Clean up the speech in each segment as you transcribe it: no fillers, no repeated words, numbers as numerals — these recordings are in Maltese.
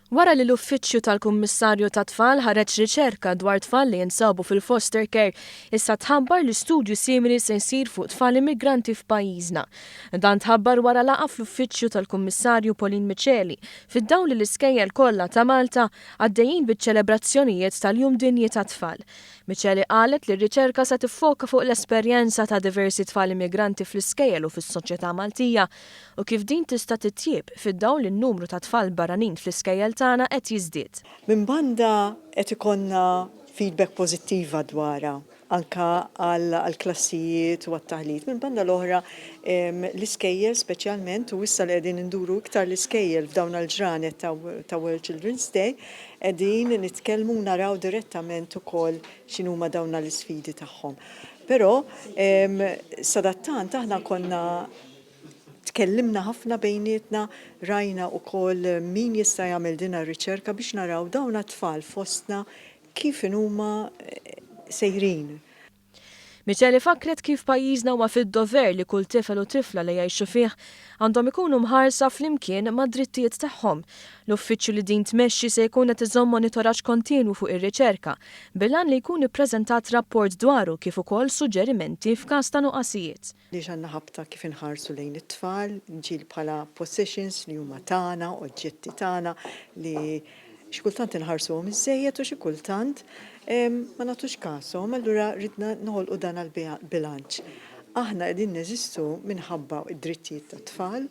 Wara li l-uffiċċju tal-Kummissarju tat-Tfal ħareġ riċerka dwar tfal li jinsabu fil-foster care, issa tħabbar li studju simili se jsir fuq tfal immigranti f'pajjiżna. Dan tħabbar wara laqa fl-uffiċċju tal-Kummissarju Pauline Micheli fid-dawl li l-iskejjel kollha ta' Malta għaddejjin biċ-ċelebrazzjonijiet tal-Jum Dinji tat-Tfal. Micheli qalet li r-riċerka se tiffoka fuq l-esperjenza ta' diversi tfal immigranti fl-iskejjel u fis-soċjetà Maltija u kif din tista' titjieb fid-dawl in-numru ta' tfal barranin fl-iskejjel tagħna qed jiżdied. Min banda qed ikonna feedback pożittiva dwarha anka għall-klassijiet u għat-taħlit. Min banda l-oħra l-iskejjel speċjalment u issa li qegħdin induru iktar l-iskejjel f'dawn il-ġranet ta' World Children's Day qegħdin nitkellmu naraw direttament ukoll x'inhuma dawn l-isfidi tagħhom. Però sadattant aħna konna tkellimna ħafna bejnietna, rajna wkoll min jista' jagħmel din ir-riċerka biex naraw dawn it-tfal fostna kif huma sejrin. Micheli fakret kif pajjiżna huwa fid-dover li kull tifel u tifla li jgħixu fih għandhom ikunu mħarsa flimkien mad-drittijiet tagħhom. L-uffiċċju li din tmexxi se jkun qed iżomm monitoraġġ kontinwu fuq ir-riċerka bilhan li jkun ippreżentat rapport dwaru kif ukoll suġġerimenti f'każ ta' nuqqasijiet. Li ġanna ħabta kif inħarsu lejn it-tfal, ġil bħala possessions li huma tagħna, oġġetti tagħna li xi kultant inħarsuhom iżejjed u xi kultant ma nagħtux kasom, allura ridna noħolqu dan għall-bilanċ. Aħna qegħdin neżistu minħabba id-drittijiet tat-tfal.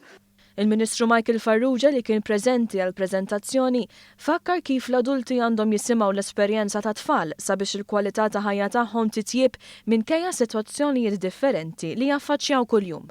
Il-Ministru Michael Farrugia li kien preżenti għal preżentazzjoni fakkar kif l-adulti għandhom jisimgħu l-esperjenza ta' tfal sabiex il-kwalità ta' ħajja tagħhom titjieb minkejja sitwazzjonijiet differenti li jaffaċċjaw kuljum.